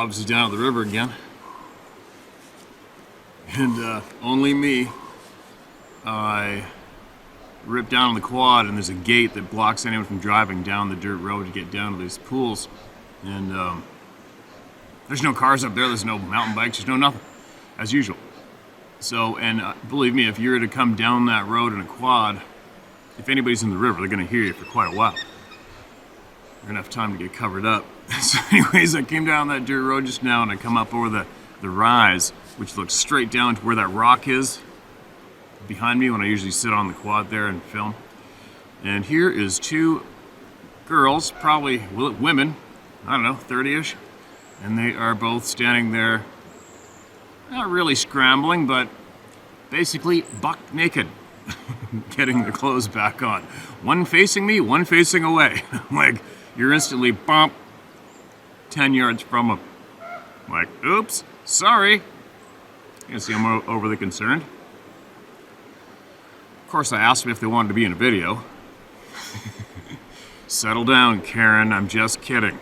obviously down at the river again. And only me. I ripped down on the quad, and there's a gate that blocks anyone from driving down the dirt road to get down to these pools. And there's no cars up there, there's no mountain bikes, there's no nothing, as usual. So, and believe me, if you were to come down that road in a quad, if anybody's in the river, they're going to hear you for quite a while. You're going to have time to get covered up. So anyways, I came down that dirt road just now, and I come up over the rise, which looks straight down to where that rock is behind me when I usually sit on the quad there and film. And here is two girls, probably women, I don't know, 30-ish, and they are both standing there, not really scrambling, but basically buck naked, getting their clothes back on. One facing me, one facing away. Like, you're instantly, bump, 10 yards from them. Like, oops, sorry. You can see I'm overly concerned. Of course, I asked them if they wanted to be in a video. Settle down, Karen, I'm just kidding.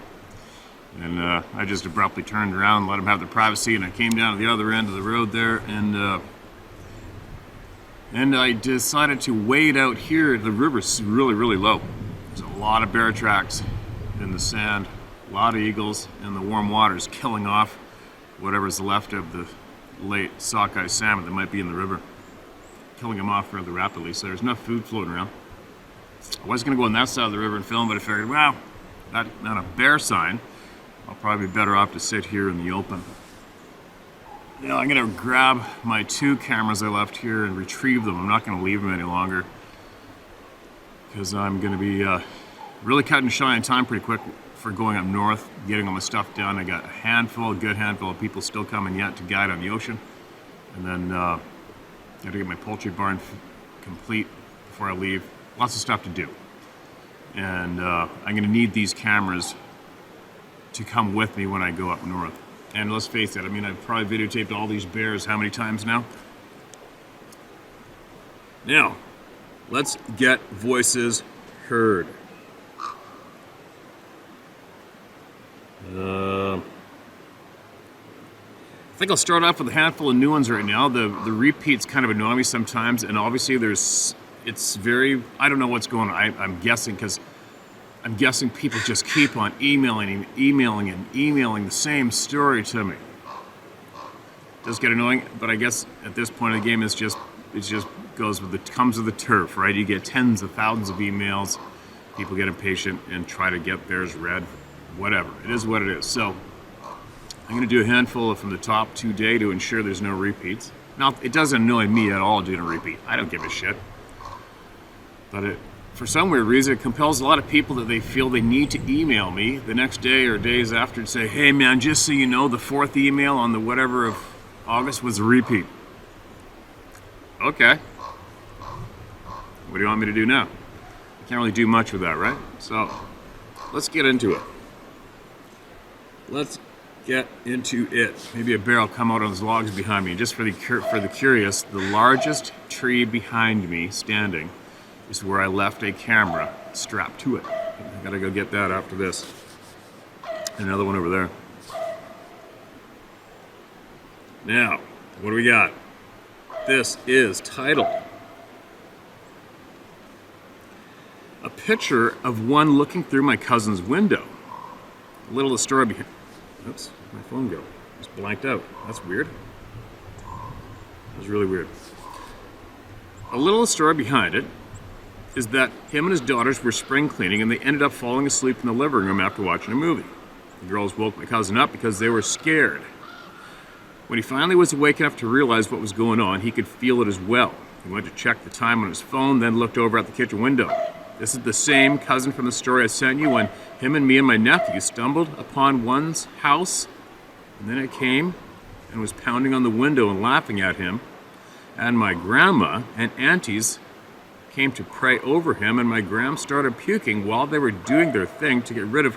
And I just abruptly turned around and let them have their privacy, and I came down to the other end of the road there, and I decided to wade out here. The river's really, really low. There's a lot of bear tracks in the sand, a lot of eagles, and the warm water's killing off whatever's left of the late sockeye salmon that might be in the river. Killing them off rather rapidly, so there's enough food floating around. I was going to go on that side of the river and film, but I figured, well, not a bear sign. I'll probably be better off to sit here in the open. Now I'm going to grab my two cameras I left here and retrieve them. I'm not going to leave them any longer because I'm going to be really cutting shy on time pretty quick for going up north, getting all my stuff done. I got a good handful of people still coming yet to guide on the ocean. And then got to get my poultry barn complete before I leave. Lots of stuff to do. And I'm going to need these cameras to come with me when I go up north. And let's face it, I mean, I've probably videotaped all these bears how many times now? Now, let's get voices heard. I think I'll start off with a handful of new ones right now. The repeats kind of annoy me sometimes, and obviously it's very, I don't know what's going on. I'm guessing people just keep on emailing the same story to me. It does get annoying, but I guess at this point of the game, it just comes with the turf, right? You get tens of thousands of emails, people get impatient and try to get theirs read, whatever. It is what it is. So I'm going to do a handful from the top today to ensure there's no repeats. Now, it doesn't annoy me at all doing a repeat. I don't give a shit. But for some weird reason, it compels a lot of people that they feel they need to email me the next day or days after and say, hey man, just so you know, the 4th email on the whatever of August was a repeat. Okay. What do you want me to do now? I can't really do much with that, right? So, let's get into it. Let's get into it. Maybe a bear will come out on those logs behind me. Just for the curious, the largest tree behind me standing is where I left a camera strapped to it. I gotta go get that after this. And another one over there. Now, what do we got? This is titled A Picture of One Looking Through My Cousin's Window. A little of the story behind. Oops, my phone go. Just blanked out. That's weird. That was really weird. A little of the story behind it is that him and his daughters were spring cleaning and they ended up falling asleep in the living room after watching a movie. The girls woke my cousin up because they were scared. When he finally was awake enough to realize what was going on, he could feel it as well. He went to check the time on his phone, then looked over at the kitchen window. This is the same cousin from the story I sent you when him and me and my nephew stumbled upon one's house, and then it came and was pounding on the window and laughing at him. And my grandma and aunties came to pray over him, and my gram started puking while they were doing their thing to get rid of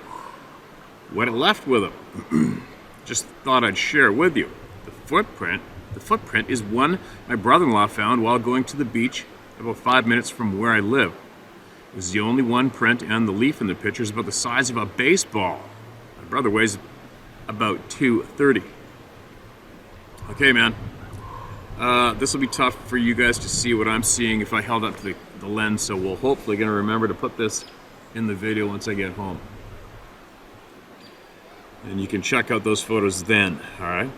what it left with him. Just thought I'd share with you. The footprint is one my brother-in-law found while going to the beach about 5 minutes from where I live. It was the only one print, and the leaf in the picture is about the size of a baseball. My brother weighs about 2:30. Okay, man. This will be tough for you guys to see what I'm seeing if I held up to the lens, so we'll hopefully gonna remember to put this in the video once I get home. And you can check out those photos then, all right?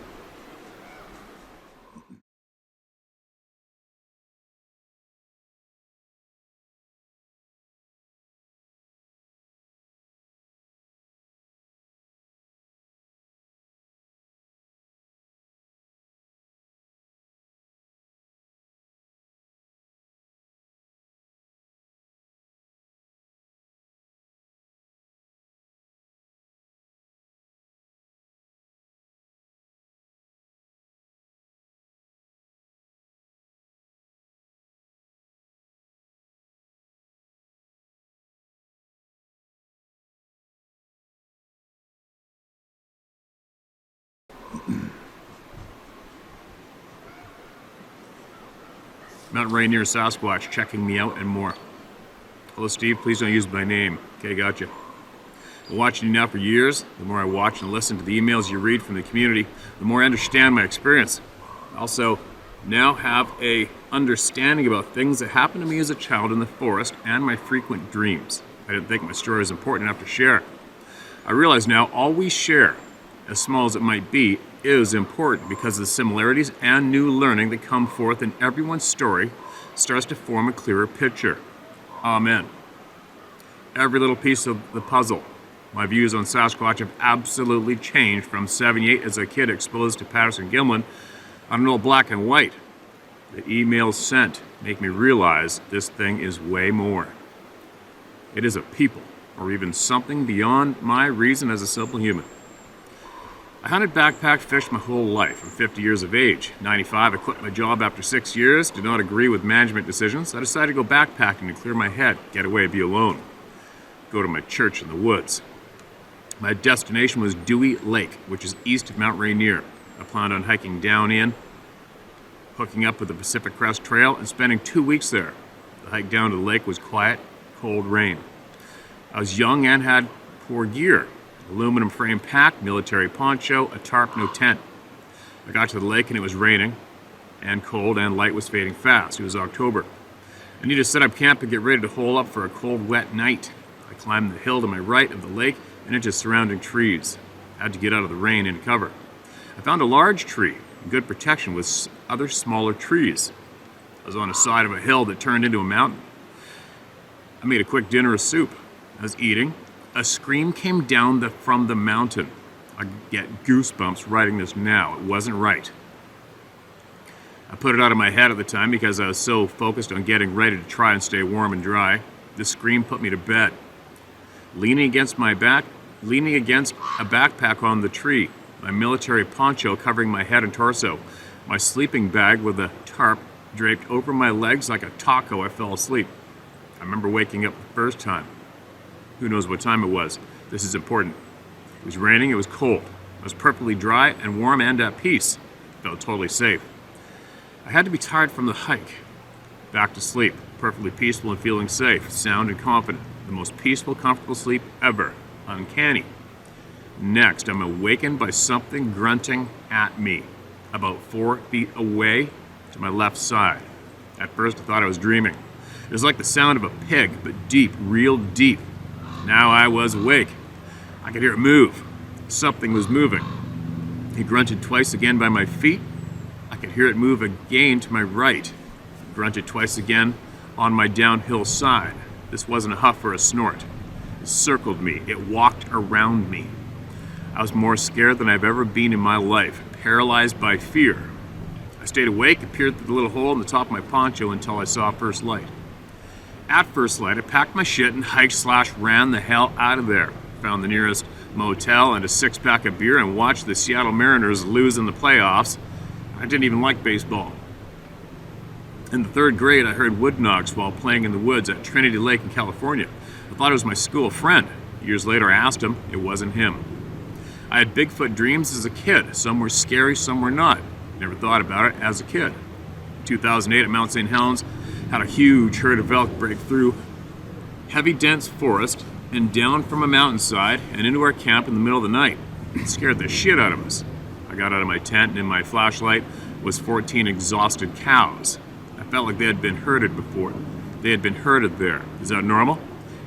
Mount Rainier Sasquatch checking me out and more. Hello, Steve. Please don't use my name. Okay, gotcha. I've been watching you now for years. The more I watch and listen to the emails you read from the community, the more I understand my experience. I also now have a understanding about things that happened to me as a child in the forest and my frequent dreams. I didn't think my story was important enough to share. I realize now all we share, as small as it might be, is important because the similarities and new learning that come forth in everyone's story starts to form a clearer picture. Amen. Every little piece of the puzzle. My views on Sasquatch have absolutely changed from 78 as a kid exposed to Patterson Gimlin on an old black and white. The emails sent make me realize this thing is way more. It is a people, or even something beyond my reason as a simple human. I hunted backpack fish my whole life. I'm 50 years of age. 95, I quit my job after 6 years, did not agree with management decisions. I decided to go backpacking to clear my head, get away, be alone. Go to my church in the woods. My destination was Dewey Lake, which is east of Mount Rainier. I planned on hiking down in, hooking up with the Pacific Crest Trail, and spending 2 weeks there. The hike down to the lake was quiet, cold rain. I was young and had poor gear. Aluminum frame pack, military poncho, a tarp, no tent. I got to the lake and it was raining and cold and light was fading fast. It was October. I needed to set up camp and get ready to hole up for a cold, wet night. I climbed the hill to my right of the lake and into surrounding trees. I had to get out of the rain into cover. I found a large tree, good protection with other smaller trees. I was on the side of a hill that turned into a mountain. I made a quick dinner of soup. I was eating. A scream came down from the mountain. I get goosebumps writing this now. It wasn't right. I put it out of my head at the time because I was so focused on getting ready to try and stay warm and dry. The scream put me to bed. Leaning against a backpack on the tree, my military poncho covering my head and torso, my sleeping bag with a tarp draped over my legs like a taco, I fell asleep. I remember waking up the first time. Who knows what time it was? This is important. It was raining, it was cold. I was perfectly dry and warm and at peace. I felt totally safe. I had to be tired from the hike. Back to sleep, perfectly peaceful and feeling safe, sound and confident. The most peaceful, comfortable sleep ever. Uncanny. Next, I'm awakened by something grunting at me, about 4 feet away to my left side. At first, I thought I was dreaming. It was like the sound of a pig, but deep, real deep. Now I was awake. I could hear it move. Something was moving. He grunted twice again by my feet. I could hear it move again to my right. He grunted twice again on my downhill side. This wasn't a huff or a snort. It circled me. It walked around me. I was more scared than I've ever been in my life, paralyzed by fear. I stayed awake and peered through the little hole in the top of my poncho until I saw first light. At first light, I packed my shit and hiked/ran the hell out of there. Found the nearest motel and a 6-pack of beer and watched the Seattle Mariners lose in the playoffs. I didn't even like baseball. In the 3rd grade, I heard wood knocks while playing in the woods at Trinity Lake in California. I thought it was my school friend. Years later, I asked him. It wasn't him. I had Bigfoot dreams as a kid. Some were scary, some were not. Never thought about it as a kid. In 2008 at Mount St. Helens, had a huge herd of elk break through heavy dense forest and down from a mountainside and into our camp in the middle of the night. It scared the shit out of us. I got out of my tent, and in my flashlight was 14 exhausted cows. I felt like they had been herded before. They had been herded there. Is that normal?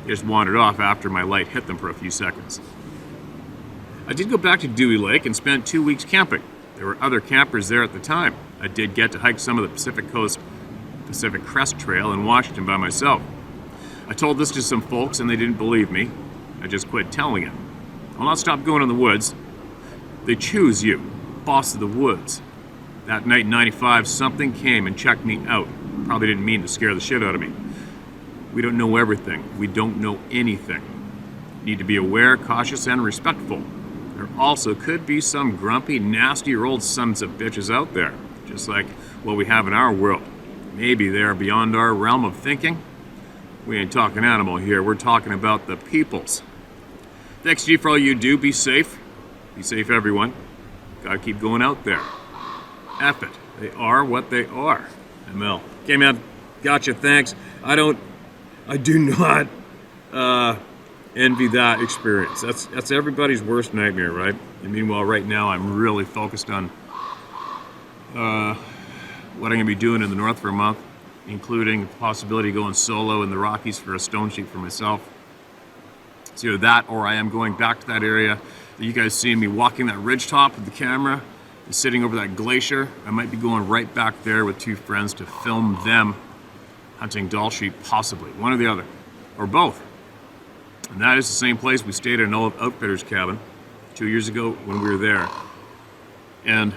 They just wandered off after my light hit them for a few seconds. I did go back to Dewey Lake and spent 2 weeks camping. There were other campers there at the time. I did get to hike some of the Pacific Crest Trail in Washington by myself. I told this to some folks and they didn't believe me. I just quit telling it. I'll not stop going in the woods. They choose you, boss of the woods. That night in 95, something came and checked me out. Probably didn't mean to scare the shit out of me. We don't know everything. We don't know anything. Need to be aware, cautious, and respectful. There also could be some grumpy, nasty old sons of bitches out there, just like what we have in our world. Maybe they're beyond our realm of thinking. We ain't talking animal here, we're talking about the peoples. Thanks, G, for all you do. Be safe. Be safe, everyone. Gotta keep going out there. F it. They are what they are. ML. Okay, man. Gotcha, thanks. I do not envy that experience. That's everybody's worst nightmare, right? And meanwhile, right now, I'm really focused on what I'm going to be doing in the north for a month, including the possibility of going solo in the Rockies for a stone sheet for myself. It's either that or I am going back to that area that you guys see me walking that ridge top with the camera and sitting over that glacier. I might be going right back there with 2 friends to film them hunting doll sheep, possibly. One or the other, or both. And that is the same place we stayed at an old outfitter's cabin 2 years ago when we were there. And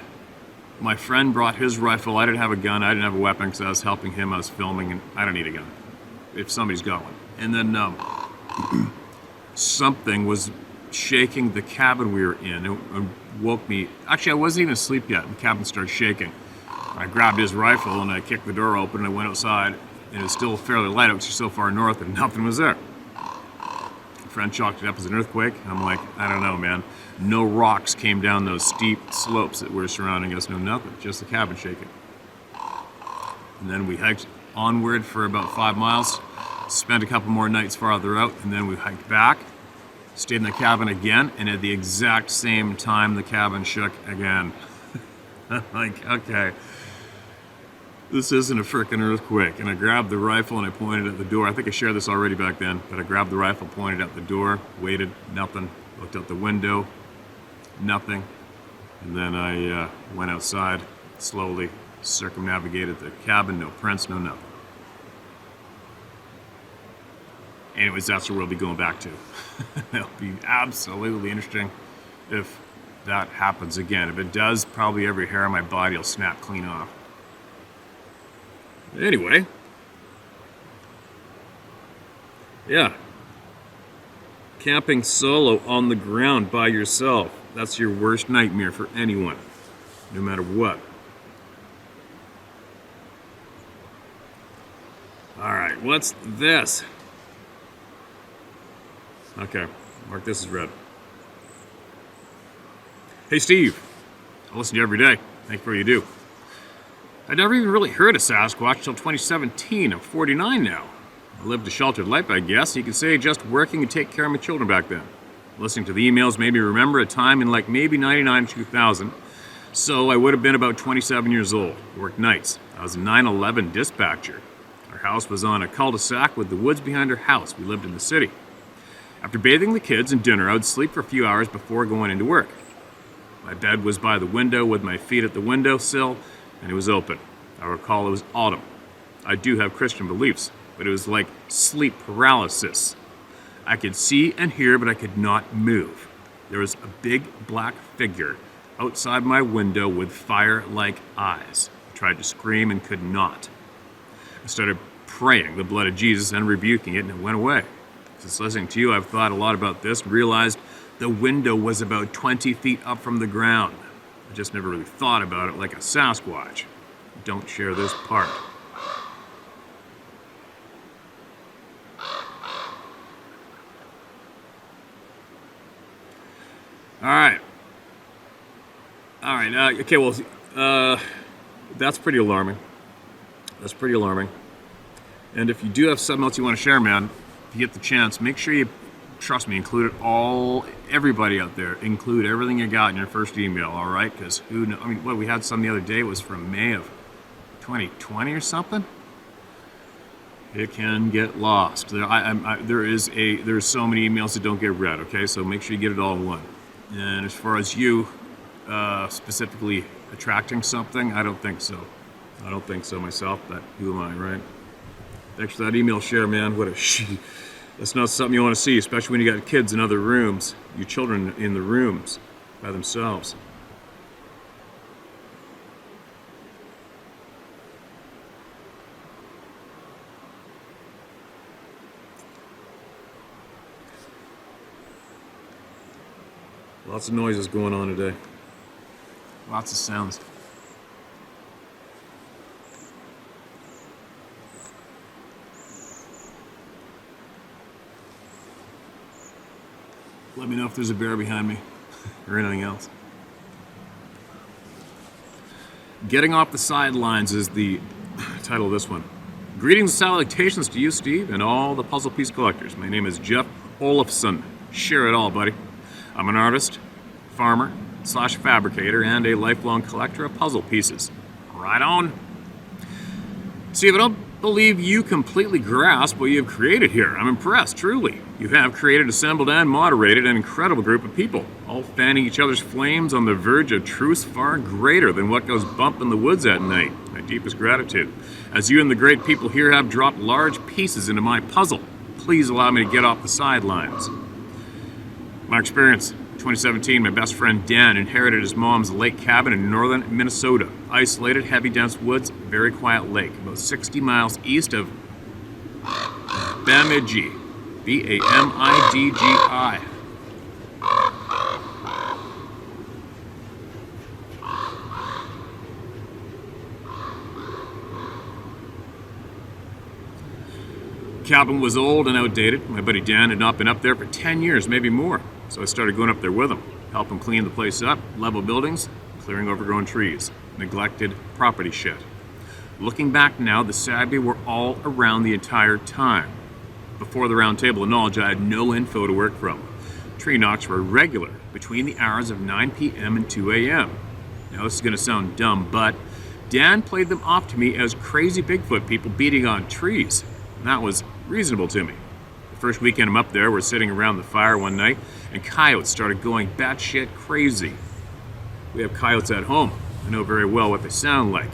my friend brought his rifle. I didn't have a gun. I didn't have a weapon because I was helping him. I was filming, and I don't need a gun if somebody's got one. And then something was shaking the cabin we were in and woke me. Actually, I wasn't even asleep yet. The cabin started shaking. I grabbed his rifle and I kicked the door open and I went outside. And it was still fairly light out because you're so far north and nothing was there. A friend chalked it up as an earthquake. And I'm like, I don't know, man. No rocks came down those steep slopes that were surrounding us. No nothing. Just the cabin shaking. And then we hiked onward for about 5 miles. Spent a couple more nights farther out. And then we hiked back. Stayed in the cabin again. And at the exact same time, the cabin shook again. Like, okay. This isn't a frickin' earthquake. And I grabbed the rifle and I pointed at the door. I think I shared this already back then, but I grabbed the rifle, pointed at the door, waited, nothing. Looked out the window, nothing. And then I went outside, slowly circumnavigated the cabin, no prints, no nothing. Anyways, that's where we'll be going back to. It'll be absolutely interesting if that happens again. If it does, probably every hair on my body will snap clean off. Anyway, yeah, camping solo on the ground by yourself, that's your worst nightmare for anyone, no matter what. All right, what's this? Okay, mark this as red. Hey Steve, I listen to you every day. Thank you for what you do. I never even really heard of Sasquatch until 2017. I'm 49 now. I lived a sheltered life, I guess. You could say just working and take care of my children back then. Listening to the emails made me remember a time in like maybe 99, 2000. So I would have been about 27 years old. I worked nights. I was a 9/11 dispatcher. Our house was on a cul-de-sac with the woods behind our house. We lived in the city. After bathing the kids and dinner, I would sleep for a few hours before going into work. My bed was by the window with my feet at the windowsill, and it was open. I recall it was autumn. I do have Christian beliefs, but it was like sleep paralysis. I could see and hear, but I could not move. There was a big black figure outside my window with fire-like eyes. I tried to scream and could not. I started praying the blood of Jesus and rebuking it, and it went away. Since listening to you, I've thought a lot about this and realized the window was about 20 feet up from the ground. I just never really thought about it like a Sasquatch. Don't share this part. All right. Okay, well, that's pretty alarming. That's pretty alarming. And if you do have something else you want to share, man, if you get the chance, make sure you trust me, everybody out there. Include everything you got in your first email, all right? Because what we had some the other day was from May of 2020 or something. It can get lost. There's so many emails that don't get read. Okay, so make sure you get it all in one. And as far as you specifically attracting something, I don't think so. I don't think so myself. But who am I, right? Thanks for that email share, man. What a shit. That's not something you want to see, especially when you got kids in other rooms. Your children in the rooms by themselves. Lots of noises going on today. Lots of sounds. Let me know if there's a bear behind me or anything else. Getting Off the Sidelines is the title of this one. Greetings and salutations to you, Steve, and all the puzzle piece collectors. My name is Jeff Olafson. Share it all, buddy. I'm an artist, farmer, / fabricator, and a lifelong collector of puzzle pieces. Right on. Steve, I don't believe you completely grasp what you have created here. I'm impressed, truly. You have created, assembled, and moderated an incredible group of people, all fanning each other's flames on the verge of truths far greater than what goes bump in the woods at night. My deepest gratitude. As you and the great people here have dropped large pieces into my puzzle, please allow me to get off the sidelines. My experience. 2017, my best friend Dan inherited his mom's lake cabin in northern Minnesota. Isolated, heavy, dense woods, very quiet lake, about 60 miles east of Bemidji. Bamidgi. Cabin was old and outdated. My buddy Dan had not been up there for 10 years, maybe more. So I started going up there with him, help him clean the place up, level buildings, clearing overgrown trees, neglected property shit. Looking back now, the Sabby were all around the entire time. Before the round table of knowledge, I had no info to work from. Tree knocks were regular between the hours of 9 p.m. and 2 a.m. Now this is going to sound dumb, but Dan played them off to me as crazy Bigfoot people beating on trees. And that was reasonable to me. The first weekend I'm up there, we're sitting around the fire one night, and coyotes started going batshit crazy. We have coyotes at home. I know very well what they sound like.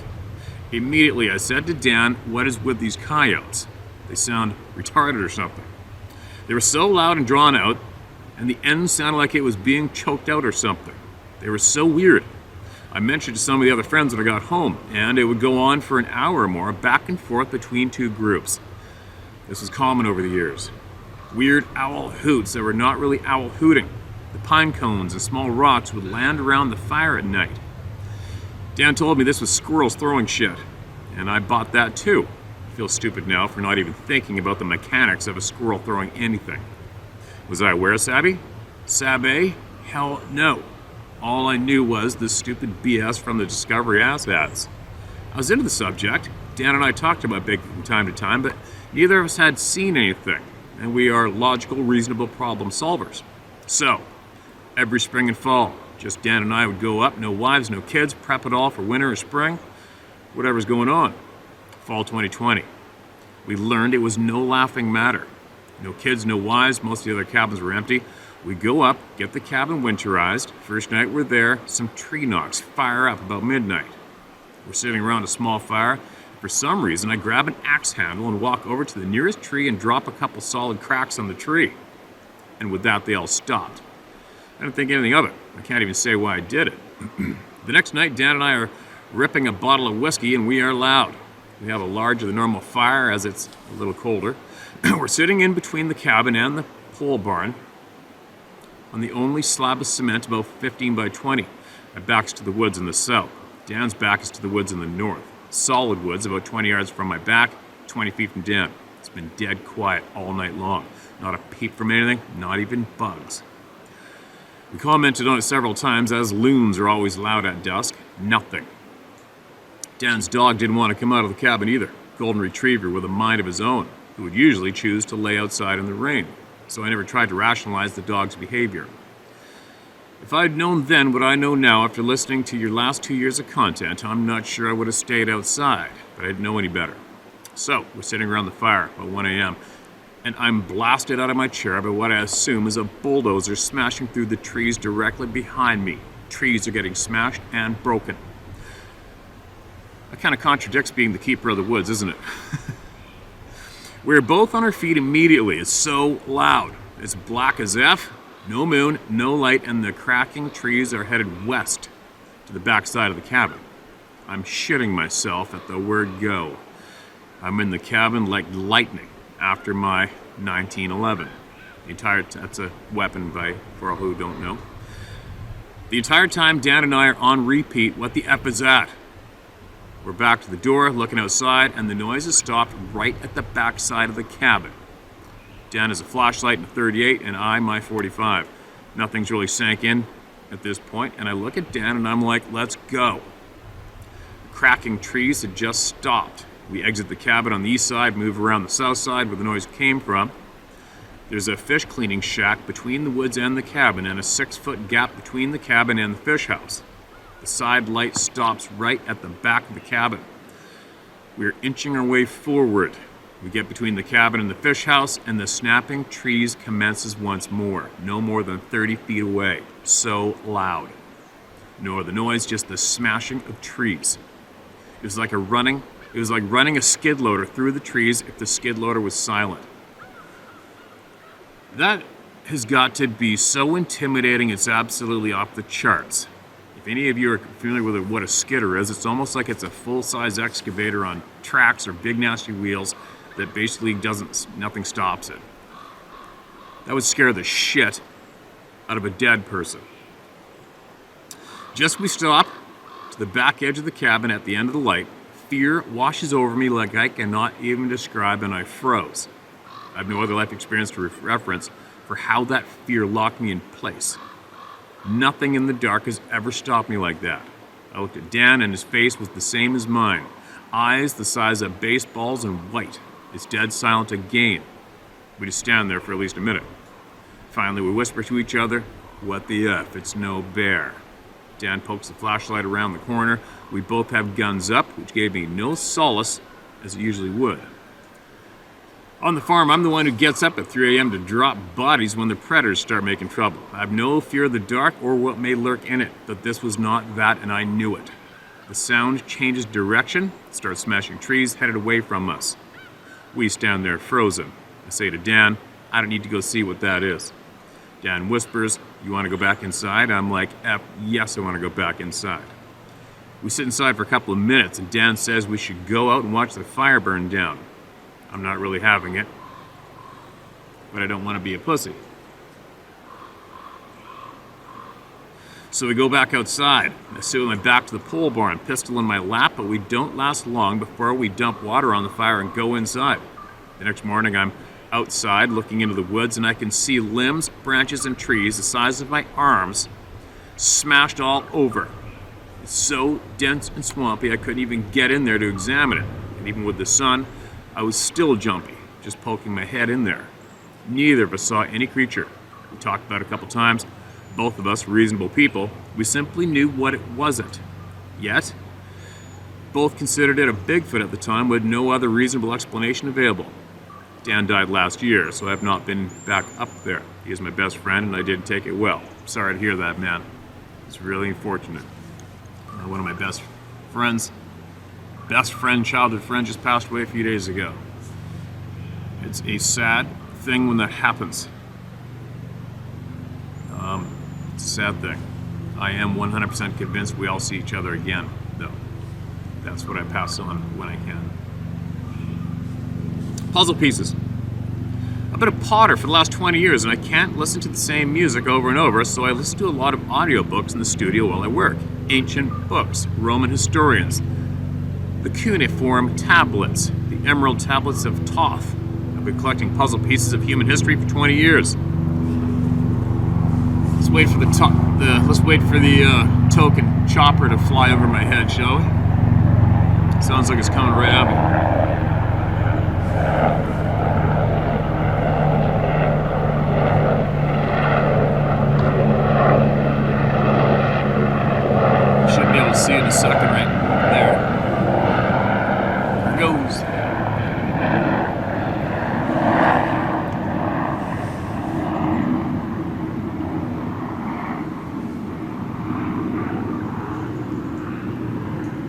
Immediately I said to Dan, what is with these coyotes? They sound retarded or something. They were so loud and drawn out, and the end sounded like it was being choked out or something. They were so weird. I mentioned to some of the other friends when I got home, and it would go on for an hour or more, back and forth between two groups. This was common over the years. Weird owl hoots that were not really owl hooting. The pine cones and small rocks would land around the fire at night. Dan told me this was squirrels throwing shit, and I bought that too. I feel stupid now for not even thinking about the mechanics of a squirrel throwing anything. Was I aware of Sabby? Sabbe? Hell no. All I knew was the stupid BS from the Discovery ads. I was into the subject. Dan and I talked about Bigfoot from time to time, but neither of us had seen anything, and we are logical, reasonable problem solvers. So, every spring and fall, just Dan and I would go up, no wives, no kids, prep it all for winter or spring, whatever's going on. Fall 2020. We learned it was no laughing matter. No kids, no wives, most of the other cabins were empty. We go up, get the cabin winterized. First night we're there, some tree knocks fire up about midnight. We're sitting around a small fire. For some reason, I grab an axe handle and walk over to the nearest tree and drop a couple solid cracks on the tree. And with that, they all stopped. I didn't think anything of it. I can't even say why I did it. The next night, Dan and I are ripping a bottle of whiskey, and we are loud. We have a larger than normal fire as it's a little colder. We're sitting in between the cabin and the pole barn on the only slab of cement about 15 by 20. My back's to the woods in the south. Dan's back is to the woods in the north. Solid woods about 20 yards from my back, 20 feet from Dan. It's been dead quiet all night long. Not a peep from anything, not even bugs. We commented on it several times, as loons are always loud at dusk. Nothing. Dan's dog didn't want to come out of the cabin either. Golden retriever with a mind of his own, who would usually choose to lay outside in the rain. so I never tried to rationalize the dog's behavior. If I'd known then what I know now after listening to your last 2 years of content, I'm not sure I would have stayed outside, but I didn't know any better. So, we're sitting around the fire about 1 a.m., and I'm blasted out of my chair by what I assume is a bulldozer smashing through the trees directly behind me. Trees are getting smashed and broken. That kind of contradicts being the keeper of the woods, isn't it? We're both on our feet immediately. It's so loud. It's black as F, no moon, no light, and the cracking trees are headed west to the back side of the cabin. I'm shitting myself at the word go. I'm in the cabin like lightning after my 1911. That's a weapon for all who don't know. The entire time Dan and I are on repeat, what the F is that? We're back to the door, looking outside, and the noise has stopped right at the back side of the cabin. Dan has a flashlight and a 38, and I my 45. Nothing's really sank in at this point, and I look at Dan and I'm like, let's go. The cracking trees had just stopped. We exit the cabin on the east side, move around the south side where the noise came from. There's a fish cleaning shack between the woods and the cabin, and a 6-foot gap between the cabin and the fish house. The side light stops right at the back of the cabin. We're inching our way forward. We get between the cabin and the fish house, and the snapping trees commences once more, no more than 30 feet away. So loud. No other noise, just the smashing of trees. It was like running a skid loader through the trees if the skid loader was silent. That has got to be so intimidating, it's absolutely off the charts. If any of you are familiar with what a skidder is, it's almost like it's a full-size excavator on tracks or big nasty wheels that basically nothing stops it. That would scare the shit out of a dead person. Just we stop to the back edge of the cabin at the end of the light, fear washes over me like I cannot even describe, and I froze. I have no other life experience to reference for how that fear locked me in place. Nothing in the dark has ever stopped me like that. I looked at Dan, and his face was the same as mine. Eyes the size of baseballs and white. It's dead silent again. We just stand there for at least a minute. Finally, we whisper to each other, what the F, it's no bear. Dan pokes the flashlight around the corner. We both have guns up, which gave me no solace as it usually would. On the farm, I'm the one who gets up at 3 a.m. to drop bodies when the predators start making trouble. I have no fear of the dark or what may lurk in it, but this was not that, and I knew it. The sound changes direction, starts smashing trees headed away from us. We stand there frozen. I say to Dan, I don't need to go see what that is. Dan whispers, you want to go back inside? I'm like, yes, I want to go back inside. We sit inside for a couple of minutes, and Dan says we should go out and watch the fire burn down. I'm not really having it, but I don't want to be a pussy. So we go back outside. I sit with my back to the pole barn, pistol in my lap, but we don't last long before we dump water on the fire and go inside. The next morning I'm outside looking into the woods, and I can see limbs, branches, and trees the size of my arms smashed all over. It's so dense and swampy I couldn't even get in there to examine it. And even with the sun, I was still jumpy, just poking my head in there. Neither of us saw any creature. We talked about it a couple times. Both of us reasonable people. We simply knew what it wasn't. Yet, both considered it a Bigfoot at the time with no other reasonable explanation available. Dan died last year, so I have not been back up there. He is my best friend, and I didn't take it well. Sorry to hear that, man. It's really unfortunate. One of my best friend, childhood friend, just passed away a few days ago. It's a sad thing when that happens. It's a sad thing. I am 100% convinced we all see each other again, though. That's what I pass on when I can. Puzzle pieces. I've been a potter for the last 20 years, and I can't listen to the same music over and over, so I listen to a lot of audiobooks in the studio while I work. Ancient books, Roman historians, the cuneiform tablets, the emerald tablets of Thoth. I've been collecting puzzle pieces of human history for 20 years. Let's wait for the token chopper to fly over my head, shall we? Sounds like it's coming right at me. a second right there. There it goes.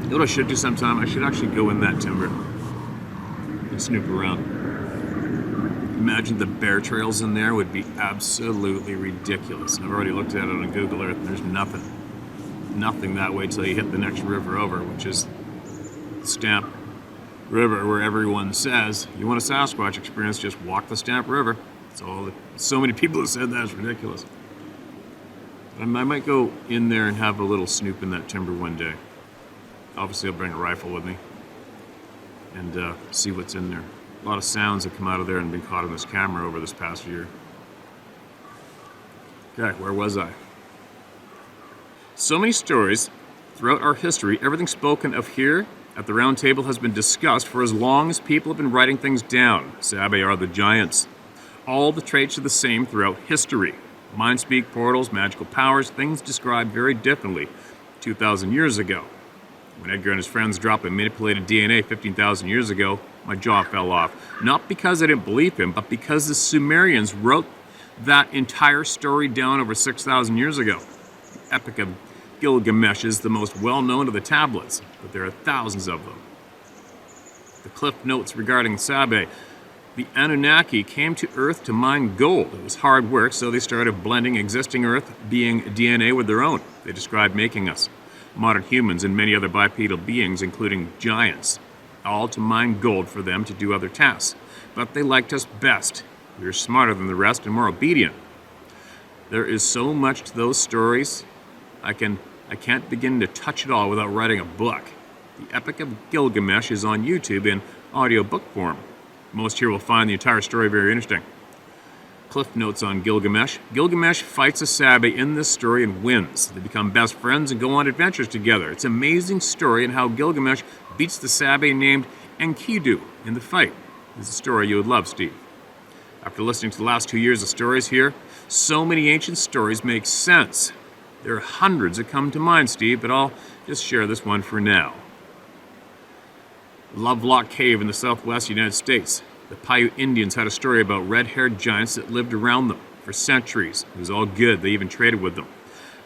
You know what I should do sometime? I should actually go in that timber and snoop around. Imagine the bear trails in there would be absolutely ridiculous. I've already looked at it on Google Earth and there's nothing. Nothing that way till you hit the next river over, which is Stamp River, where everyone says, you want a Sasquatch experience, just walk the Stamp River. So many people have said that, it's ridiculous. I might go in there and have a little snoop in that timber one day. Obviously I'll bring a rifle with me and see what's in there. A lot of sounds have come out of there and been caught on this camera over this past year. Okay, where was I? So many stories throughout our history, everything spoken of here at the round table has been discussed for as long as people have been writing things down. Sabe are the giants. All the traits are the same throughout history. Mind speak, portals, magical powers, things described very differently 2,000 years ago. When Edgar and his friends dropped a manipulated DNA 15,000 years ago, my jaw fell off. Not because I didn't believe him, but because the Sumerians wrote that entire story down over 6,000 years ago. The Epic of Gilgamesh is the most well-known of the tablets, but there are thousands of them. The cliff notes regarding Sabe. The Anunnaki came to Earth to mine gold. It was hard work, so they started blending existing Earth being DNA with their own. They described making us, modern humans and many other bipedal beings, including giants, all to mine gold for them to do other tasks. But they liked us best. We were smarter than the rest and more obedient. There is so much to those stories, I can't begin to touch it all without writing a book. The Epic of Gilgamesh is on YouTube in audiobook form. Most here will find the entire story very interesting. Cliff notes on Gilgamesh. Gilgamesh fights a Sabe in this story and wins. They become best friends and go on adventures together. It's an amazing story and how Gilgamesh beats the Sabe named Enkidu in the fight. It's a story you would love, Steve. After listening to the last 2 years of stories here, so many ancient stories make sense. There are hundreds that come to mind, Steve, but I'll just share this one for now. Lovelock Cave in the southwest United States. The Paiute Indians had a story about red-haired giants that lived around them for centuries. It was all good. They even traded with them.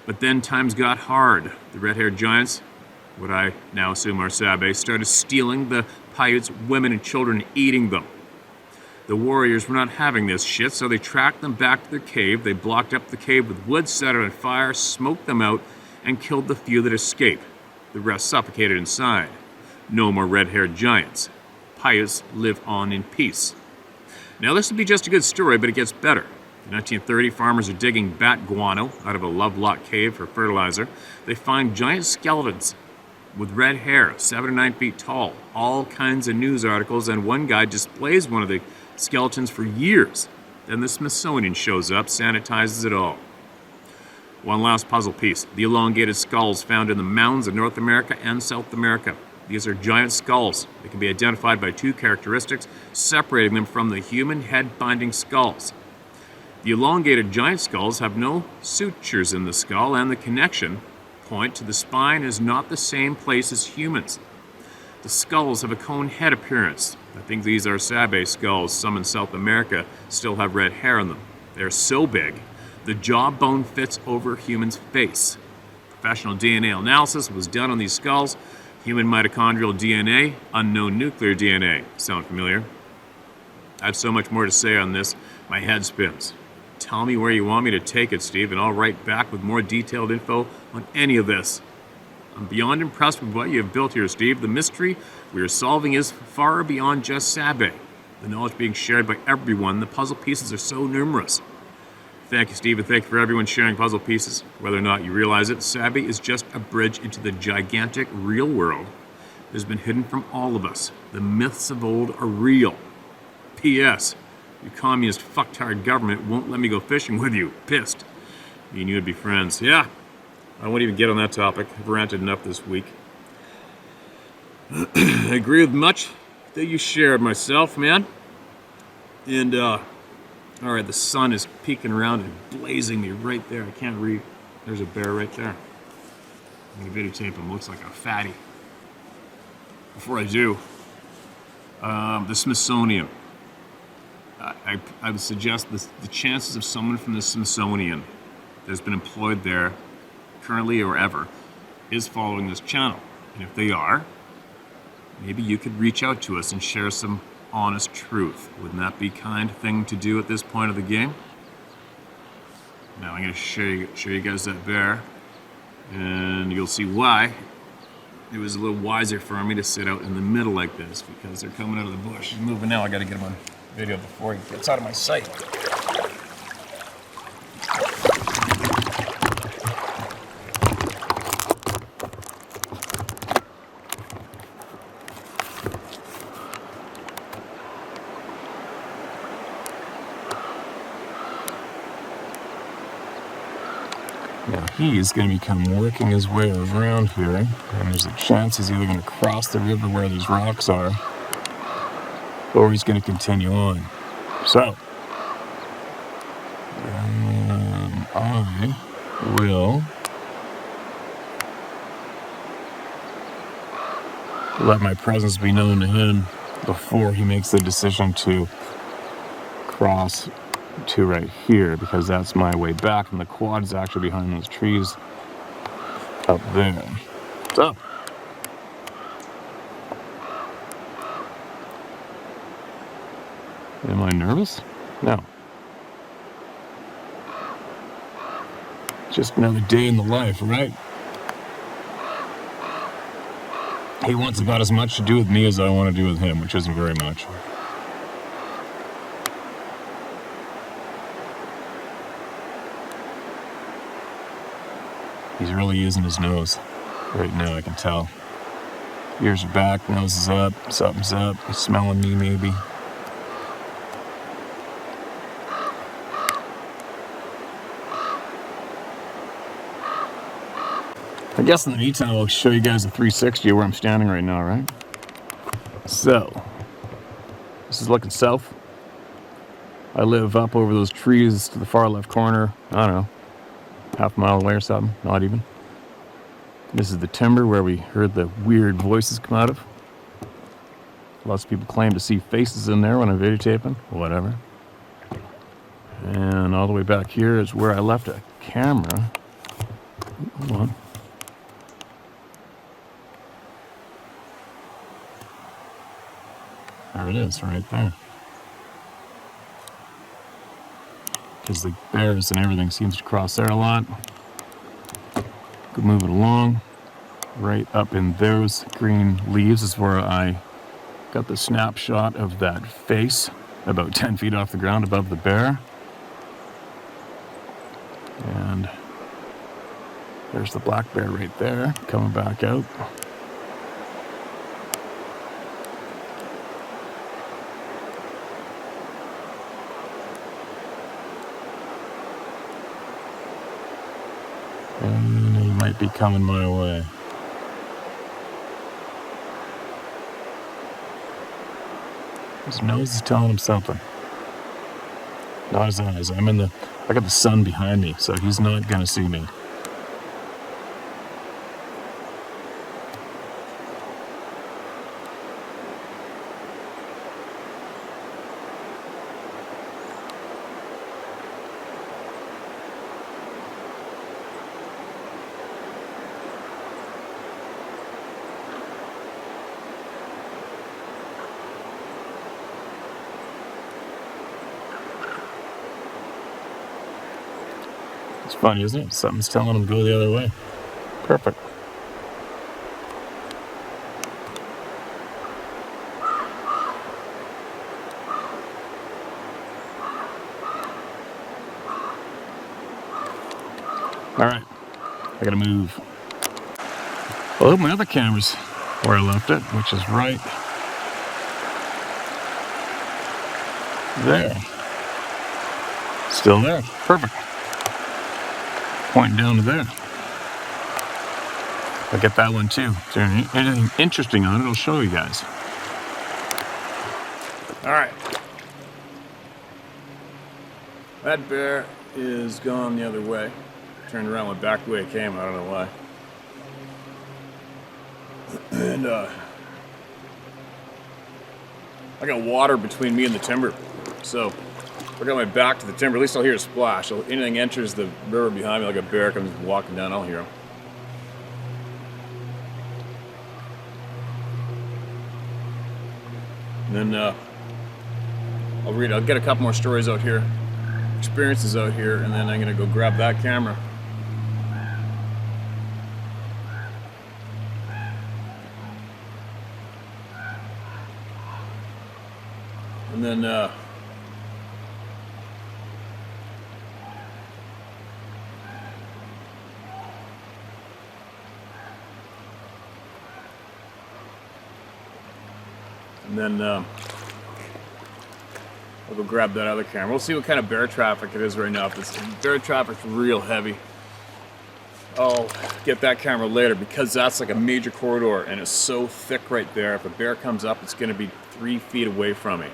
But then times got hard. The red-haired giants, what I now assume are Sabe, started stealing the Paiutes' women and children and eating them. The warriors were not having this shit, so they tracked them back to their cave. They blocked up the cave with wood, set it on fire, smoked them out, and killed the few that escaped. The rest suffocated inside. No more red-haired giants. Paiutes live on in peace. Now this would be just a good story, but it gets better. In 1930, farmers are digging bat guano out of a Lovelock cave for fertilizer. They find giant skeletons with red hair, 7 or 9 feet tall, all kinds of news articles, and one guy displays one of the skeletons for years. Then the Smithsonian shows up, sanitizes it all. One last puzzle piece. The elongated skulls found in the mountains of North America and South America. These are giant skulls. They can be identified by 2 characteristics, separating them from the human head-binding skulls. The elongated giant skulls have no sutures in the skull, and the connection point to the spine is not the same place as humans. The skulls have a cone head appearance. I think these are Sabe skulls. Some in South America still have red hair on them. They're so big, the jawbone fits over a human's face. Professional DNA analysis was done on these skulls. Human mitochondrial DNA, unknown nuclear DNA. Sound familiar? I have so much more to say on this. My head spins. Tell me where you want me to take it, Steve, and I'll write back with more detailed info on any of this. I'm beyond impressed with what you have built here, Steve. The mystery we are solving is far beyond just Sabe. The knowledge being shared by everyone, the puzzle pieces are so numerous. Thank you, Steve, and thank you for everyone sharing puzzle pieces. Whether or not you realize it, Sabe is just a bridge into the gigantic real world that has been hidden from all of us. The myths of old are real. P.S. Your communist fucktard government won't let me go fishing with you. Pissed. Me and you would be friends. Yeah, I won't even get on that topic. I've ranted enough this week. I agree with much that you shared myself, man. And, all right, the sun is peeking around and blazing me right there. I can't read. There's a bear right there. I'm gonna videotape him. Looks like a fatty. Before I do, the Smithsonian. I would suggest the chances of someone from the Smithsonian that has been employed there currently or ever is following this channel. And if they are, maybe you could reach out to us and share some honest truth. Wouldn't that be a kind thing to do at this point of the game? Now I'm going to show you guys that bear, and you'll see why it was a little wiser for me to sit out in the middle like this, because they're coming out of the bush. He's moving now. I got to get him on video before he gets out of my sight. Now he's going to become working his way around here, and there's a chance he's either going to cross the river where these rocks are, or he's going to continue on. So, I will let my presence be known to him before he makes the decision to cross to right here, because that's my way back, and the quad is actually behind those trees up there. So, am I nervous? No. Just another day in the life, right? He wants about as much to do with me as I want to do with him, which isn't very much. He's really using his nose right now, I can tell. Ears are back, nose is up, something's up. He's smelling me, maybe. I guess in the meantime, I'll show you guys a 360 of where I'm standing right now, right? So, this is looking south. I live up over those trees to the far left corner. I don't know, half a mile away or something, not even. This is the timber where we heard the weird voices come out of. Lots of people claim to see faces in there when I'm videotaping, whatever. And all the way back here is where I left a camera. Hold on. There it is, right there. Because the bears and everything seems to cross there a lot. Could move it along. Right up in those green leaves is where I got the snapshot of that face, about 10 feet off the ground above the bear. And there's the black bear right there, coming back out. And he might be coming my way. His nose is telling him something. Not his eyes. I got the sun behind me, so he's not gonna see me. It's funny, isn't it? Something's telling him to go the other way. Perfect. Alright, I gotta move. Well, my other camera's where I left it, which is right there. Still there. Perfect. Pointing down to there. I'll get that one too. If there's anything interesting on it, I'll show you guys. Alright. That bear is gone the other way. Turned around, went back the way it came, I don't know why. And I got water between me and the timber, so if I got my back to the timber, at least I'll hear a splash. So anything enters the river behind me, like a bear comes walking down, I'll hear him. And then I'll get a couple more stories out here, experiences out here, and then I'm gonna go grab that camera. And then I'll go grab that other camera. We'll see what kind of bear traffic it is right now. If this bear traffic's real heavy, I'll get that camera later, because that's like a major corridor and it's so thick right there. If a bear comes up, it's going to be 3 feet away from me.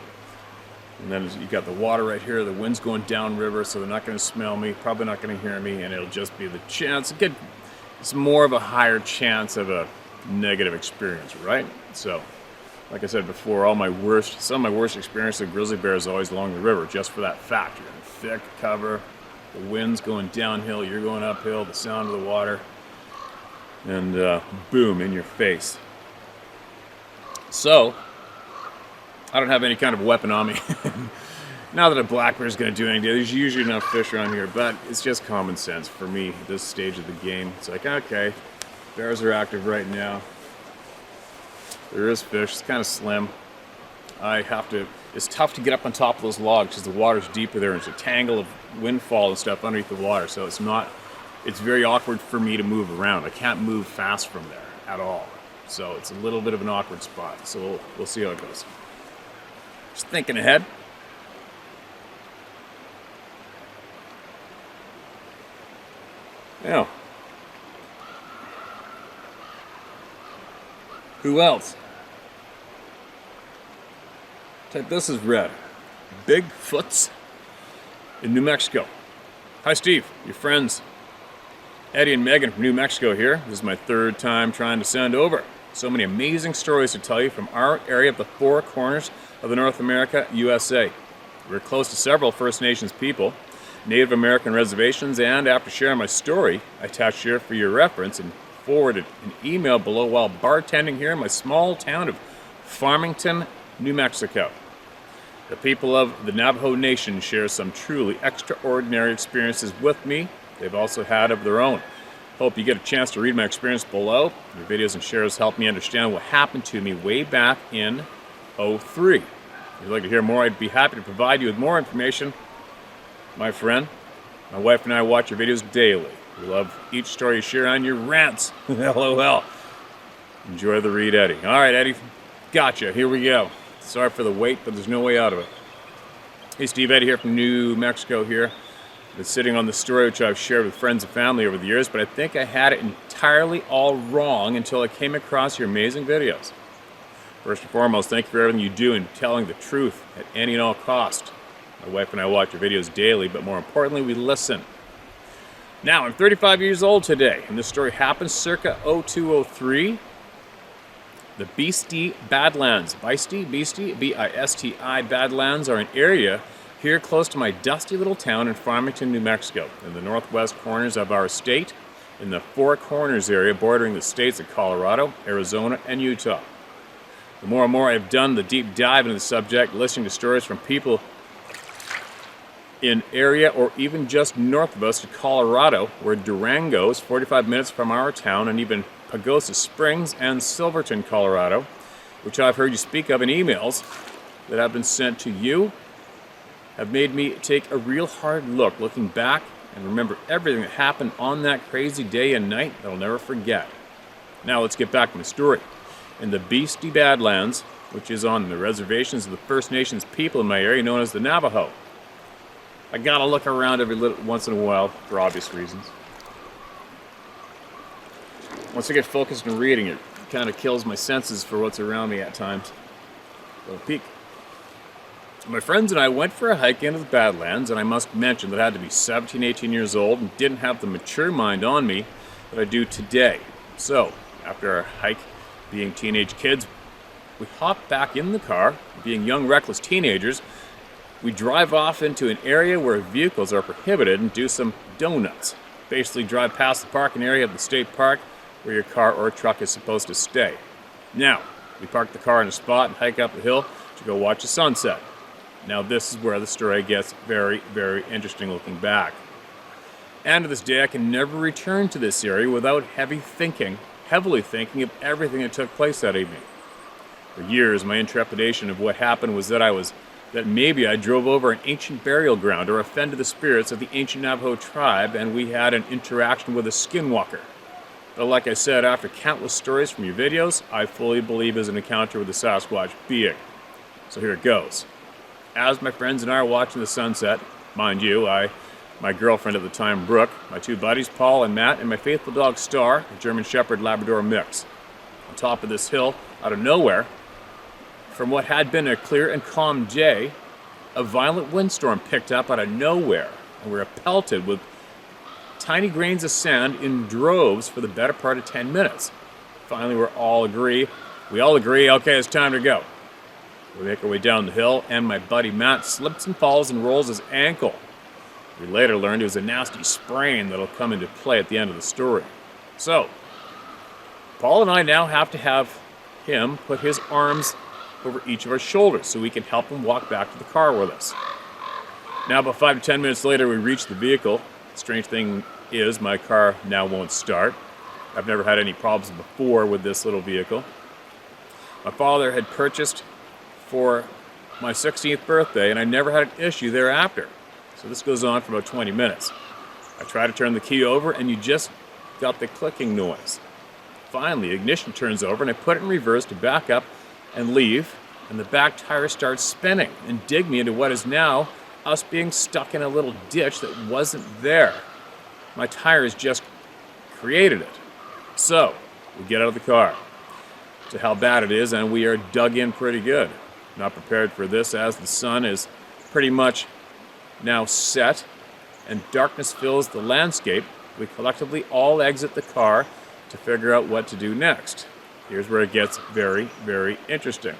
And then you got the water right here. The wind's going downriver, so they're not going to smell me, probably not going to hear me, and it'll just be the chance. It's more of a higher chance of a negative experience, right? So, like I said before, some of my worst experiences with grizzly bears always along the river, just for that fact. You're in thick cover, the wind's going downhill, you're going uphill, the sound of the water, and boom, in your face. So, I don't have any kind of weapon on me. Not that a black bear is going to do anything. There's usually enough fish around here, but it's just common sense for me at this stage of the game. It's like, okay, bears are active right now. There is fish. It's kind of slim. It's tough to get up on top of those logs because the water's deeper there, and it's a tangle of windfall and stuff underneath the water. So it's very awkward for me to move around. I can't move fast from there at all. So it's a little bit of an awkward spot. So we'll see how it goes. Just thinking ahead. Now, who else? Type this is red. Bigfoots in New Mexico. Hi Steve, your friends Eddie and Megan from New Mexico here. This is my 3rd time trying to send over. So many amazing stories to tell you from our area of the 4 corners of the North America, USA. We're close to several First Nations people, Native American reservations, and after sharing my story, I attached here for your reference and forwarded an email below while bartending here in my small town of Farmington, New Mexico. The people of the Navajo Nation share some truly extraordinary experiences with me. They've also had of their own. Hope you get a chance to read my experience below. Your videos and shares help me understand what happened to me way back in '03. If you'd like to hear more, I'd be happy to provide you with more information. My friend, my wife and I watch your videos daily. We love each story you share on your rants. LOL. Enjoy the read, Eddie. All right, Eddie. Gotcha. Here we go. Sorry for the wait, but there's no way out of it. Hey, Steve, Eddie here from New Mexico here. Been sitting on the story which I've shared with friends and family over the years, but I think I had it entirely all wrong until I came across your amazing videos. First and foremost, thank you for everything you do and telling the truth at any and all cost. My wife and I watch your videos daily, but more importantly, we listen. Now, I'm 35 years old today, and this story happened circa 0203. The Beastie Badlands, Beastie, B-I-S-T-I Badlands are an area here close to my dusty little town in Farmington, New Mexico, in the northwest corners of our state, in the Four Corners area bordering the states of Colorado, Arizona, and Utah. The more and more I've done the deep dive into the subject, listening to stories from people in area or even just north of us to Colorado, where Durango is 45 minutes from our town, and even Pagosa Springs and Silverton, Colorado, which I've heard you speak of in emails that have been sent to you, have made me take a real hard look, looking back and remember everything that happened on that crazy day and night that I'll never forget. Now let's get back to my story. In the Beastie Badlands, which is on the reservations of the First Nations people in my area known as the Navajo. I gotta look around every little once in a while for obvious reasons. Once I get focused on reading, it kind of kills my senses for what's around me at times. So peek. My friends and I went for a hike into the Badlands, and I must mention that I had to be 17, 18 years old and didn't have the mature mind on me that I do today. So, after our hike, Being teenage kids, we hop back in the car. Being young, reckless teenagers, we drive off into an area where vehicles are prohibited and do some donuts. Basically drive past the parking area of the state park where your car or truck is supposed to stay. Now, we park the car in a spot and hike up the hill to go watch the sunset. Now this is where the story gets very, very interesting looking back. And to this day, I can never return to this area without heavily thinking of everything that took place that evening. For years, my intrepidation of what happened was that maybe I drove over an ancient burial ground or offended the spirits of the ancient Navajo tribe and we had an interaction with a skinwalker. But like I said, after countless stories from your videos, I fully believe is an encounter with the Sasquatch being. So here it goes. As my friends and I are watching the sunset, mind you, my girlfriend at the time, Brooke, my two buddies, Paul and Matt, and my faithful dog, Star, a German Shepherd Labrador mix. On top of this hill, out of nowhere, from what had been a clear and calm day, a violent windstorm picked up out of nowhere, and we were pelted with tiny grains of sand in droves for the better part of 10 minutes. Finally, we all agree, okay, it's time to go. We make our way down the hill, and my buddy Matt slips and falls and rolls his ankle. We later learned it was a nasty sprain that'll come into play at the end of the story. So, Paul and I now have to have him put his arms over each of our shoulders so we can help him walk back to the car with us. Now, about 5 to 10 minutes later, we reach the vehicle. The strange thing is my car now won't start. I've never had any problems before with this little vehicle. My father had purchased for my 16th birthday, and I never had an issue thereafter. So this goes on for about 20 minutes. I try to turn the key over, and you just got the clicking noise. Finally, ignition turns over, and I put it in reverse to back up and leave, and the back tire starts spinning and dig me into what is now us being stuck in a little ditch that wasn't there. My tires just created it. So, we get out of the car to how bad it is, and we are dug in pretty good. Not prepared for this as the sun is pretty much now set and darkness fills the landscape. We collectively all exit the car to figure out what to do next. Here's where it gets very, very interesting.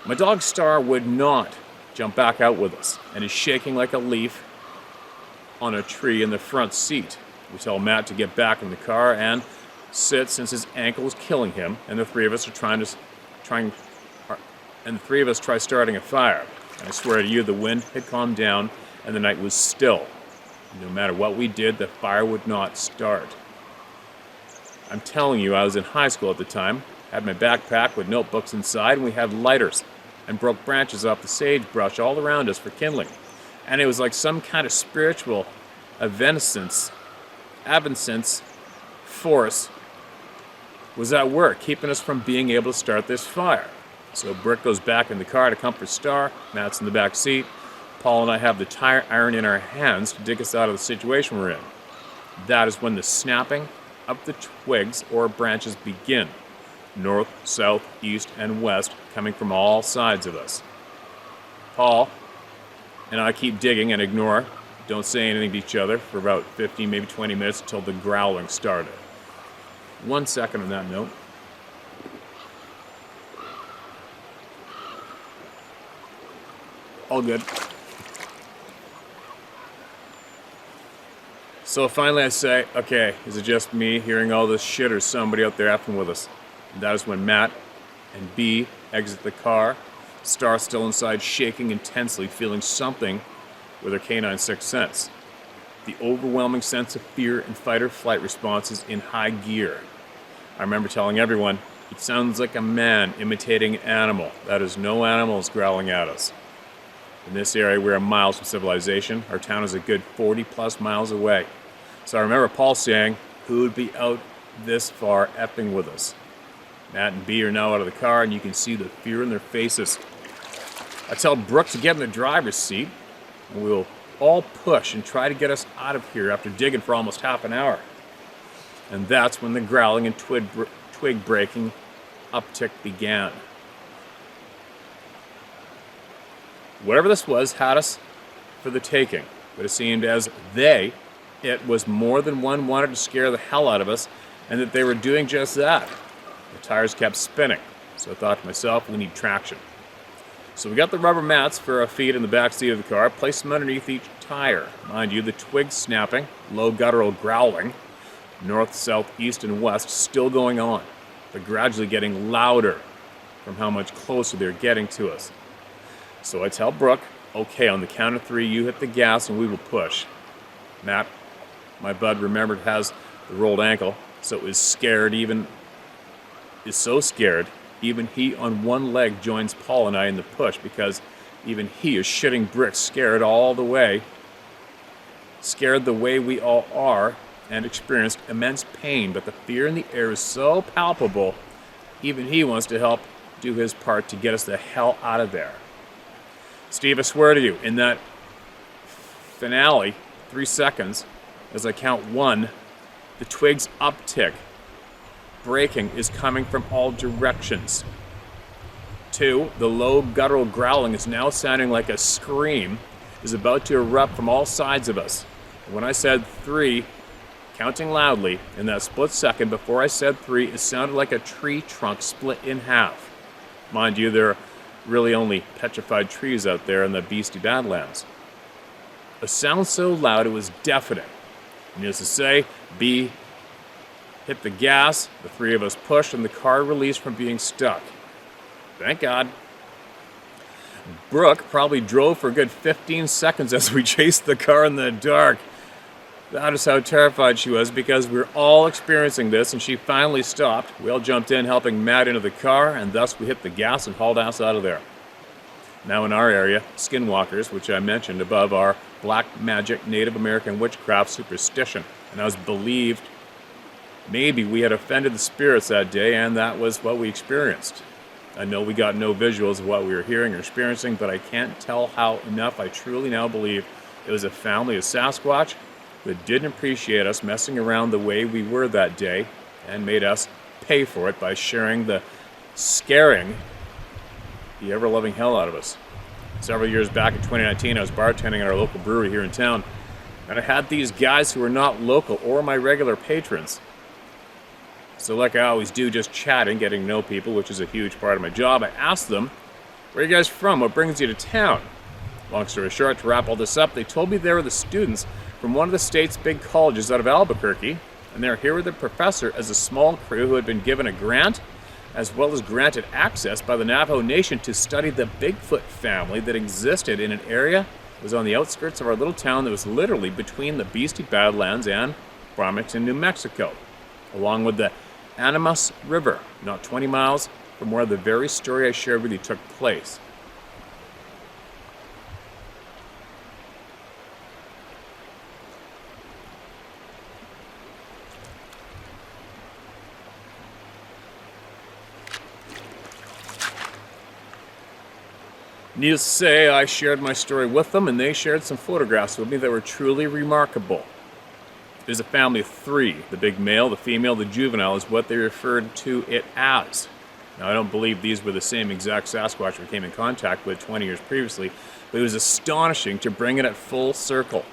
My dog Star would not jump back out with us and is shaking like a leaf on a tree in the front seat. We tell Matt to get back in the car and sit since his ankle is killing him, and the three of us try starting a fire. And I swear to you, the wind had calmed down and the night was still. No matter what we did, the fire would not start. I'm telling you, I was in high school at the time, had my backpack with notebooks inside, and we had lighters and broke branches off the sagebrush all around us for kindling. And it was like some kind of spiritual evanescence force was at work, keeping us from being able to start this fire. So Brick goes back in the car to comfort Star, Matt's in the back seat. Paul and I have the tire iron in our hands to dig us out of the situation we're in. That is when the snapping of the twigs or branches begin. North, south, east, and west, coming from all sides of us. Paul and I keep digging and ignore, don't say anything to each other for about 15, maybe 20 minutes until the growling started. 1 second on that note. All good. So finally I say, okay, is it just me hearing all this shit or somebody out there effing with us? And that is when Matt and B exit the car, Star still inside shaking intensely, feeling something with her canine sixth sense. The overwhelming sense of fear and fight or flight responses in high gear. I remember telling everyone, it sounds like a man imitating an animal. That is, no animals growling at us. In this area, we are miles from civilization. Our town is a good 40 plus miles away. So I remember Paul saying, who would be out this far effing with us? Matt and B are now out of the car, and you can see the fear in their faces. I tell Brooke to get in the driver's seat, and we'll all push and try to get us out of here after digging for almost half an hour. And that's when the growling and twig breaking uptick began. Whatever this was had us for the taking, but it seemed as it was more than one wanted to scare the hell out of us, and that they were doing just that. The tires kept spinning, so I thought to myself, we need traction. So we got the rubber mats for our feet in the back seat of the car, placed them underneath each tire. Mind you, the twigs snapping, low guttural growling, north, south, east, and west still going on, but gradually getting louder from how much closer they're getting to us. So I tell Brooke, okay, on the count of 3, you hit the gas and we will push. Matt, my bud, remembered, has the rolled ankle, so is so scared, even he on one leg joins Paul and I in the push, because even he is shitting bricks, scared all the way. Scared the way we all are, and experienced immense pain, but the fear in the air is so palpable, even he wants to help do his part to get us the hell out of there. Steve, I swear to you, in that finale, 3 seconds, as I count 1, the twigs uptick. Braking is coming from all directions. 2, the low guttural growling is now sounding like a scream is about to erupt from all sides of us. And when I said 3, counting loudly, in that split second before I said 3, it sounded like a tree trunk split in half. Mind you, there are really only petrified trees out there in the beastly Badlands. A sound so loud it was deafening. Needless to say, B hit the gas, the 3 of us pushed, and the car released from being stuck. Thank God. Brooke probably drove for a good 15 seconds as we chased the car in the dark. That is how terrified she was, because we were all experiencing this, and she finally stopped. We all jumped in, helping Matt into the car, and thus we hit the gas and hauled ass out of there. Now in our area, skinwalkers, which I mentioned above, are black magic Native American witchcraft superstition, and I was believed maybe we had offended the spirits that day, and that was what we experienced. I know we got no visuals of what we were hearing or experiencing, but I can't tell how enough I truly now believe it was a family of Sasquatch that didn't appreciate us messing around the way we were that day and made us pay for it by scaring the ever-loving hell out of us. Several years back in 2019, I was bartending at our local brewery here in town, and I had these guys who were not local or my regular patrons. So like I always do, just chatting, getting to know people, which is a huge part of my job, I asked them, where are you guys from? What brings you to town? Long story short, to wrap all this up, they told me they were the students from one of the state's big colleges out of Albuquerque, and they're here with a professor as a small crew who had been given a grant, as well as granted access by the Navajo Nation to study the Bigfoot family that existed in an area that was on the outskirts of our little town that was literally between the beastly Badlands and Farmington, New Mexico, along with the Animas River, not 20 miles from where the very story I shared with you took place. Needless to say, I shared my story with them, and they shared some photographs with me that were truly remarkable. There's a family of 3. The big male, the female, the juvenile is what they referred to it as. Now, I don't believe these were the same exact Sasquatch we came in contact with 20 years previously, but it was astonishing to bring it at full circle.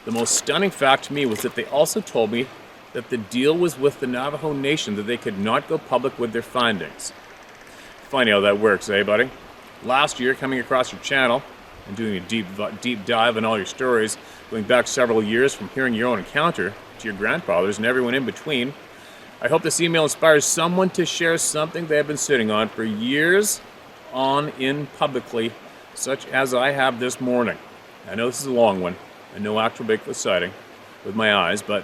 The most stunning fact to me was that they also told me that the deal was with the Navajo Nation, that they could not go public with their findings. Funny how that works, eh, buddy? Last year, coming across your channel and doing a deep dive on all your stories, going back several years from hearing your own encounter to your grandfather's and everyone in between, I hope this email inspires someone to share something they have been sitting on for years on in publicly, such as I have this morning. I know this is a long one, and no actual Bigfoot sighting with my eyes, but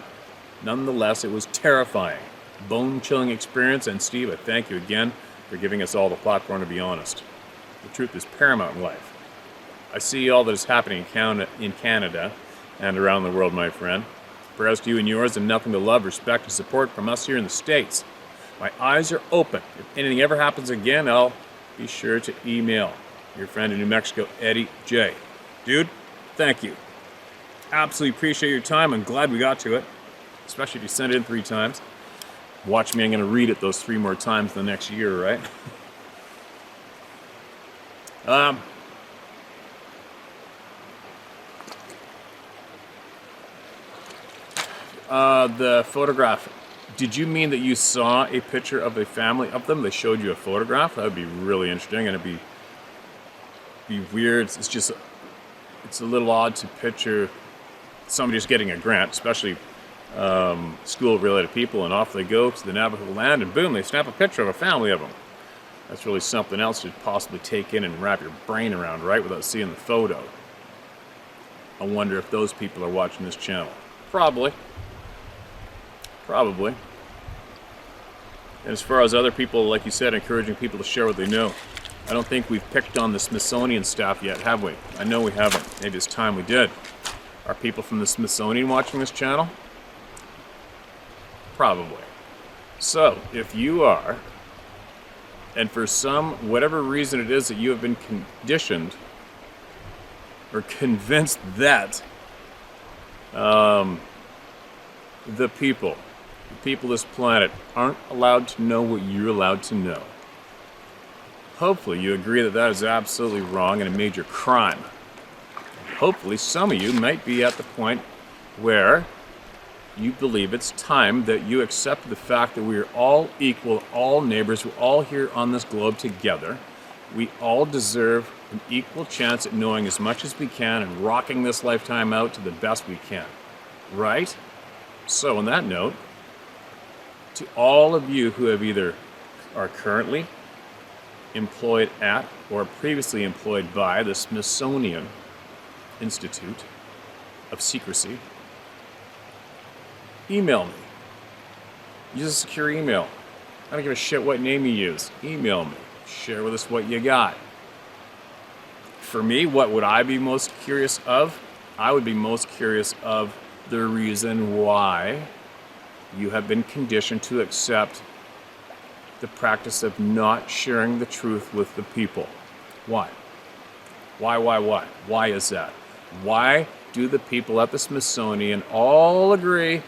nonetheless, it was terrifying, bone-chilling experience, and Steve, I thank you again for giving us all the platform to be honest. The truth is paramount in life. I see all that is happening in Canada and around the world, my friend. Prayers to you and yours, and nothing but love, respect, and support from us here in the States. My eyes are open. If anything ever happens again, I'll be sure to email your friend in New Mexico, Eddie J. Dude, thank you. Absolutely appreciate your time. I'm glad we got to it, especially if you sent it in 3 times. Watch me, I'm going to read it those 3 more times the next year, right? The photograph Did you mean that you saw a picture of a family of them? They showed you a photograph? That would be really interesting, and it'd be weird. It's just, it's a little odd to picture somebody just getting a grant, especially school-related people, and off they go to the Navajo land, and boom, they snap a picture of a family of them. That's really something else to possibly take in and wrap your brain around, right, without seeing the photo. I wonder if those people are watching this channel. Probably. Probably. And as far as other people, like you said, encouraging people to share what they know, I don't think we've picked on the Smithsonian staff yet, have we? I know we haven't. Maybe it's time we did. Are people from the Smithsonian watching this channel? Probably. So, if you are, and for whatever reason it is that you have been conditioned or convinced that the people of this planet aren't allowed to know what you're allowed to know, hopefully you agree that that is absolutely wrong and a major crime. Hopefully some of you might be at the point where you believe it's time that you accept the fact that we are all equal, all neighbors, we're all here on this globe together. We all deserve an equal chance at knowing as much as we can and rocking this lifetime out to the best we can. Right? So on that note, to all of you who have either are currently employed at or previously employed by the Smithsonian Institute of Secrecy, email me. Use a secure email. I don't give a shit what name you use. Email me. Share with us what you got. For me, what would I be most curious of? I would be most curious of the reason why you have been conditioned to accept the practice of not sharing the truth with the people. Why? Why? Why is that? Why do the people at the Smithsonian all agree?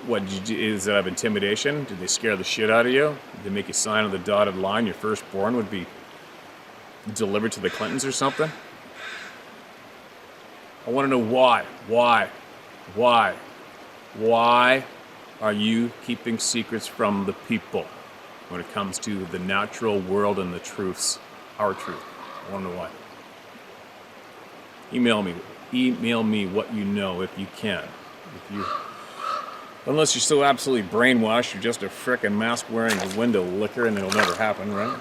What is that, of intimidation? Did they scare the shit out of you? Did they make you sign on the dotted line your firstborn would be delivered to the Clintons or something? I want to know why. Why are you keeping secrets from the people when it comes to the natural world and the truths, our truth? I want to know why. Email me what you know if you can. Unless you're so absolutely brainwashed, you're just a frickin' mask-wearing window licker, and it'll never happen, right?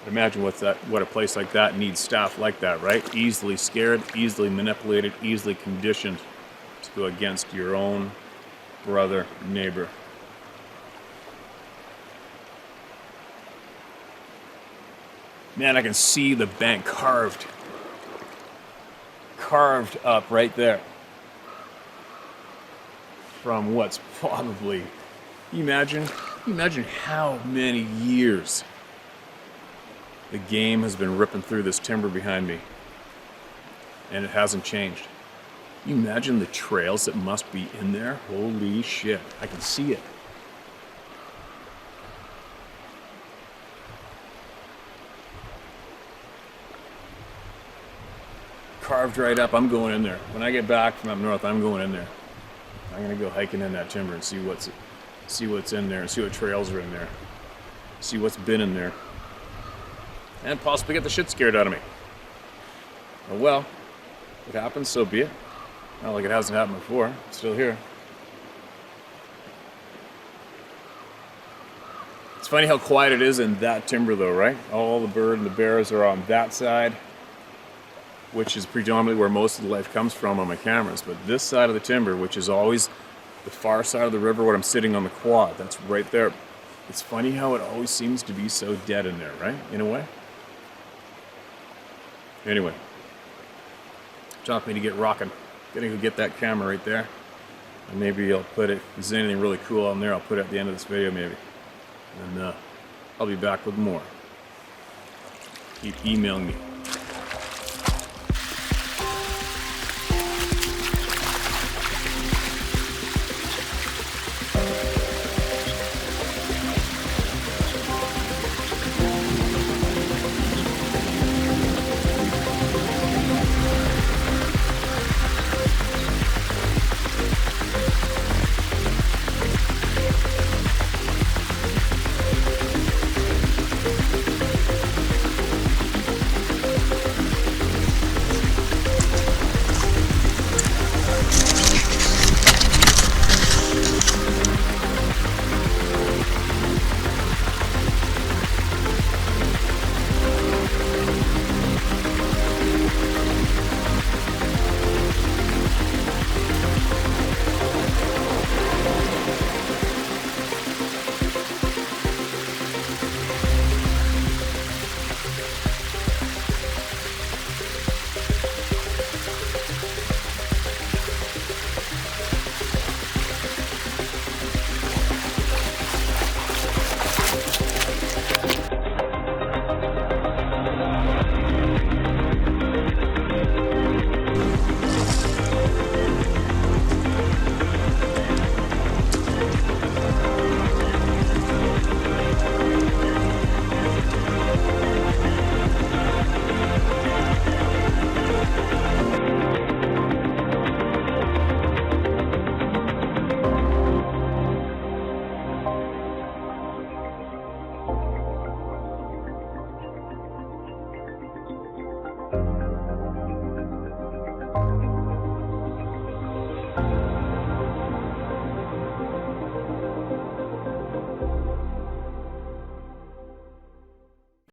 Imagine what a place like that needs staff like that, right? Easily scared, easily manipulated, easily conditioned to go against your own brother, neighbor. Man, I can see the bank carved up right there. From what's probably, imagine how many years the game has been ripping through this timber behind me, and it hasn't changed. You imagine the trails that must be in there? Holy shit, I can see it. Carved right up. I'm going in there. When I get back from up north, I'm going in there. I'm gonna go hiking in that timber and see what's in there, and see what trails are in there, see what's been in there, and possibly get the shit scared out of me. Oh well, it happens, so be it. Not like it hasn't happened before. It's still here. It's funny how quiet it is in that timber though, right? All the bird and the bears are on that side, which is predominantly where most of the life comes from on my cameras. But this side of the timber, which is always the far side of the river where I'm sitting on the quad, that's right there. It's funny how it always seems to be so dead in there, right? In a way. Anyway, time for me to get rocking. Gonna go get that camera right there. And maybe I'll put it, if there's anything really cool on there, I'll put it at the end of this video maybe. And I'll be back with more. Keep emailing me.